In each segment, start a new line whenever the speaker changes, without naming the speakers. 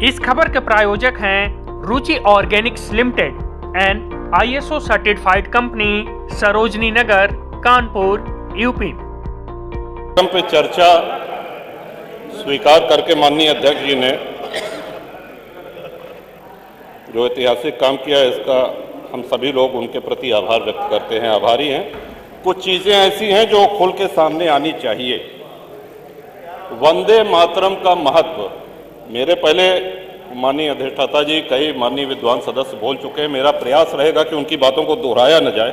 इस खबर के प्रायोजक हैं Ruchi Organics Limited and ISO certified company Sarojini Nagar Kanpur UP.
पे चर्चा स्वीकार करके माननीय अध्यक्ष जी ने जो ऐतिहासिक काम किया है, इसका हम सभी लोग उनके प्रति आभार व्यक्त करते हैं, आभारी हैं। कुछ चीज़ें ऐसी हैं जो खुल के सामने आनी चाहिए। वंदे मातरम का महत्व, मेरे पहले माननीय अधिष्ठाता जी, कई माननीय विद्वान सदस्य बोल चुके हैं। मेरा प्रयास रहेगा कि उनकी बातों को दोहराया न जाए।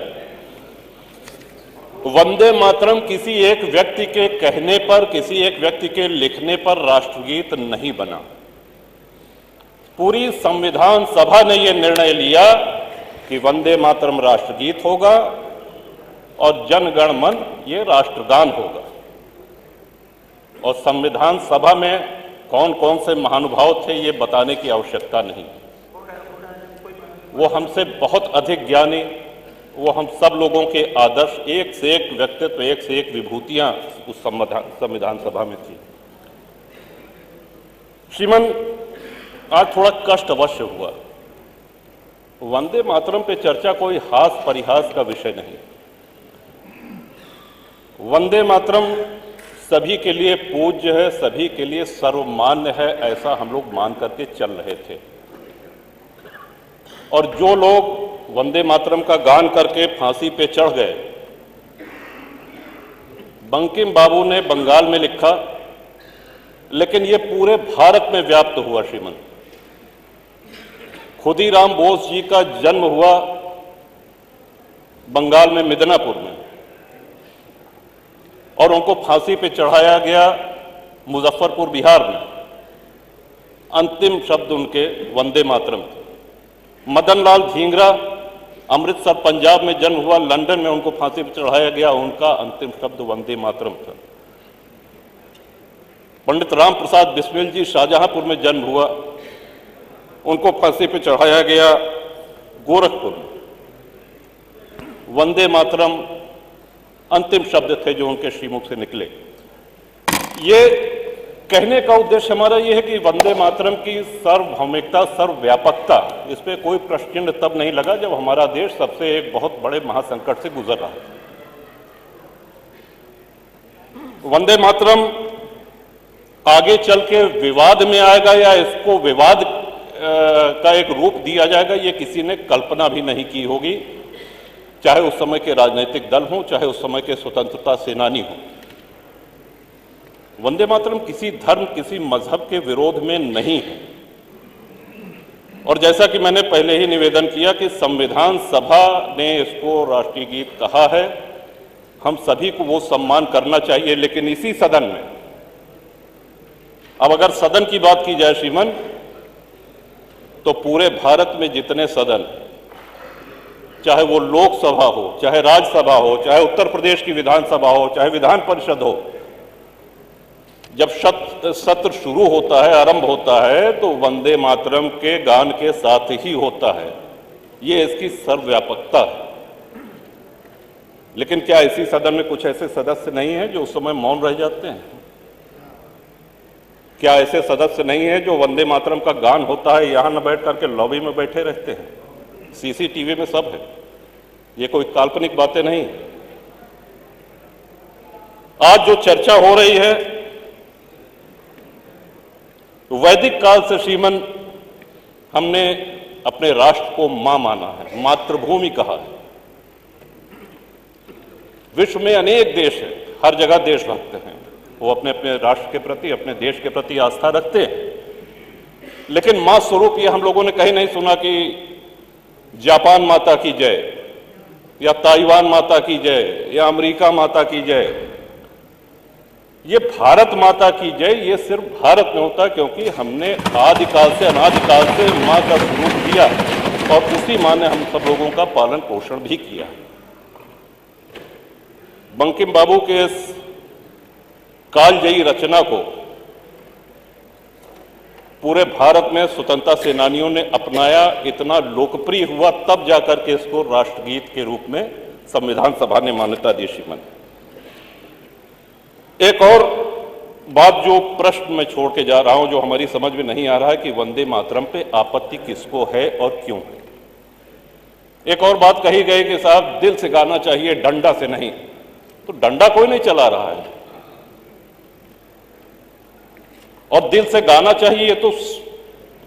वंदे मातरम किसी एक व्यक्ति के कहने पर, किसी एक व्यक्ति के लिखने पर राष्ट्रगीत नहीं बना। पूरी संविधान सभा ने यह निर्णय लिया कि वंदे मातरम राष्ट्रगीत होगा और जन गण मन ये राष्ट्रगान होगा। और संविधान सभा में कौन कौन से महानुभाव थे ये बताने की आवश्यकता नहीं। वो हमसे बहुत अधिक ज्ञानी, वो हम सब लोगों के आदर्श, एक से एक व्यक्तित्व, एक से एक विभूतियां उस संविधान सभा में थी। श्रीमान, आज थोड़ा कष्ट अवश्य हुआ। वंदे मातरम पे चर्चा कोई हास परिहास का विषय नहीं। वंदे मातरम सभी के लिए पूज्य है, सभी के लिए सर्वमान्य है, ऐसा हम लोग मान करके चल रहे थे। और जो लोग वंदे मातरम का गान करके फांसी पे चढ़ गए, बंकिम बाबू ने बंगाल में लिखा, लेकिन यह पूरे भारत में व्याप्त हुआ। श्रीमान, खुदीराम बोस जी का जन्म हुआ बंगाल में मिदनापुर में, और उनको फांसी पे चढ़ाया गया मुजफ्फरपुर बिहार में। अंतिम शब्द उनके वंदे मातरम थे। मदन लाल धींगरा अमृतसर पंजाब में जन्म हुआ, लंदन में उनको फांसी पे चढ़ाया गया, उनका अंतिम शब्द वंदे मातरम था। पंडित राम प्रसाद बिस्मिल जी शाहजहांपुर में जन्म हुआ, उनको फांसी पे चढ़ाया गया गोरखपुर में। वंदे मातरम अंतिम शब्द थे जो उनके श्रीमुख से निकले। ये कहने का उद्देश्य हमारा ये है कि वंदे मातरम की सर्वभौमिकता, सर्वव्यापकता, इस पे कोई प्रश्न चिन्ह तब नहीं लगा जब हमारा देश सबसे एक बहुत बड़े महासंकट से गुजर रहा था। वंदे मातरम आगे चल के विवाद में आएगा या इसको विवाद का एक रूप दिया जाएगा, ये किसी ने कल्पना भी नहीं की होगी, चाहे उस समय के राजनीतिक दल हों, चाहे उस समय के स्वतंत्रता सेनानी हों। वंदे मातरम किसी धर्म, किसी मजहब के विरोध में नहीं है। और जैसा कि मैंने पहले ही निवेदन किया कि संविधान सभा ने इसको राष्ट्रीय गीत कहा है, हम सभी को वो सम्मान करना चाहिए। लेकिन इसी सदन में, अब अगर सदन की बात की जाए श्रीमान, तो पूरे भारत में जितने सदन, चाहे वो लोकसभा हो, चाहे राज्यसभा हो, चाहे उत्तर प्रदेश की विधानसभा हो, चाहे विधान परिषद हो, जब सत्र शुरू होता है, आरंभ होता है, तो वंदे मातरम के गान के साथ ही होता है। ये इसकी सर्वव्यापकता है। लेकिन क्या इसी सदन में कुछ ऐसे सदस्य नहीं हैं जो उस समय मौन रह जाते हैं? क्या ऐसे सदस्य नहीं हैं जो वंदे मातरम का गान होता है यहां न बैठ करके लॉबी में बैठे रहते हैं? CCTV में सब है, ये कोई काल्पनिक बातें नहीं। आज जो चर्चा हो रही है, वैदिक काल से श्रीमन हमने अपने राष्ट्र को मां माना है, मातृभूमि कहा है। विश्व में अनेक देश हैं, हर जगह देशभक्त हैं, वो अपने अपने राष्ट्र के प्रति, अपने देश के प्रति आस्था रखते हैं। लेकिन मां स्वरूप ये हम लोगों ने कहीं नहीं सुना कि जापान माता की जय, या ताइवान माता की जय, या अमेरिका माता की जय। ये भारत माता की जय, ये सिर्फ भारत में होता है, क्योंकि हमने आदिकाल से, अनादिकाल से मां का स्वरूप दिया और उसी मां ने हम सब लोगों का पालन पोषण भी किया। बंकिम बाबू के इस कालजयी रचना को पूरे भारत में स्वतंत्रता सेनानियों ने अपनाया, इतना लोकप्रिय हुआ, तब जाकर के इसको राष्ट्रगीत के रूप में संविधान सभा ने मान्यता दी। श्रीमान, एक और बात जो प्रश्न में छोड़ के जा रहा हूं, जो हमारी समझ में नहीं आ रहा है कि वंदे मातरम पे आपत्ति किसको है और क्यों है। एक और बात कही गई कि साहब दिल से गाना चाहिए, डंडा से नहीं। तो डंडा कोई नहीं चला रहा है और दिल से गाना चाहिए, ये तो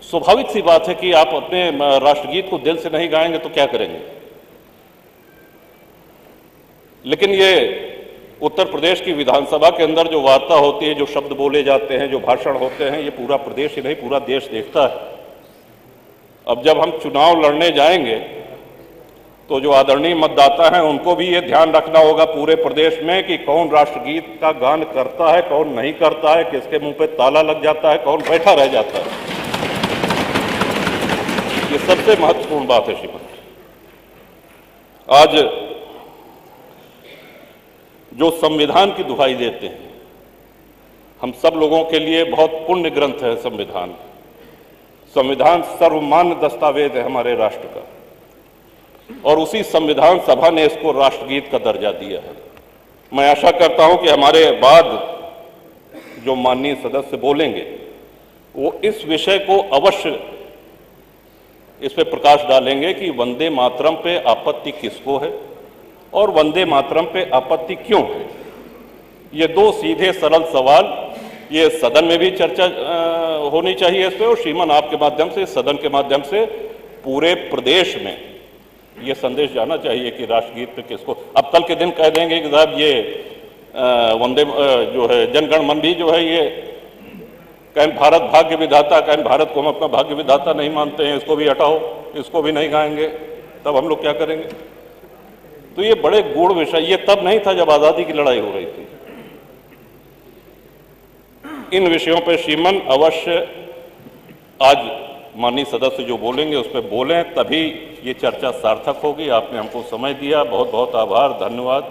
स्वाभाविक सी बात है कि आप अपने राष्ट्रगीत को दिल से नहीं गाएंगे तो क्या करेंगे। लेकिन ये उत्तर प्रदेश की विधानसभा के अंदर जो वार्ता होती है, जो शब्द बोले जाते हैं, जो भाषण होते हैं, ये पूरा प्रदेश ही नहीं पूरा देश देखता है। अब जब हम चुनाव लड़ने जाएंगे तो जो आदरणीय मतदाता हैं उनको भी ये ध्यान रखना होगा पूरे प्रदेश में कि कौन राष्ट्रगीत का गान करता है, कौन नहीं करता है, किसके मुंह पे ताला लग जाता है, कौन बैठा रह जाता है। ये सबसे महत्वपूर्ण बात है श्रीमान। आज जो संविधान की दुहाई देते हैं, हम सब लोगों के लिए बहुत पुण्य ग्रंथ है संविधान। संविधान सर्वमान्य दस्तावेज है हमारे राष्ट्र का और उसी संविधान सभा ने इसको राष्ट्रगीत का दर्जा दिया है। मैं आशा करता हूं कि हमारे बाद जो माननीय सदस्य बोलेंगे वो इस विषय को अवश्य इस पे प्रकाश डालेंगे कि वंदे मातरम पे आपत्ति किसको है और वंदे मातरम पे आपत्ति क्यों है। ये दो सीधे सरल सवाल, ये सदन में भी चर्चा होनी चाहिए इस पे और श्रीमान आपके माध्यम से, सदन के माध्यम से पूरे प्रदेश में ये संदेश जाना चाहिए कि राष्ट्रगीत पे किसको। अब कल के दिन कह देंगे कि साहब ये वंदे जो है जनगण मन भी जो है ये कहीं भारत भाग्य विधाता, कहीं भारत को हम अपना भाग्य विधाता नहीं मानते हैं, इसको भी हटाओ, इसको भी नहीं गाएंगे, तब हम लोग क्या करेंगे। तो ये बड़े गूढ़ विषय, ये तब नहीं था जब आजादी की लड़ाई हो रही थी। इन विषयों पर श्रीमान अवश्य आज माननीय सदस्य जो बोलेंगे उस पर बोलें, तभी ये चर्चा सार्थक होगी। आपने हमको समय दिया, बहुत बहुत आभार, धन्यवाद।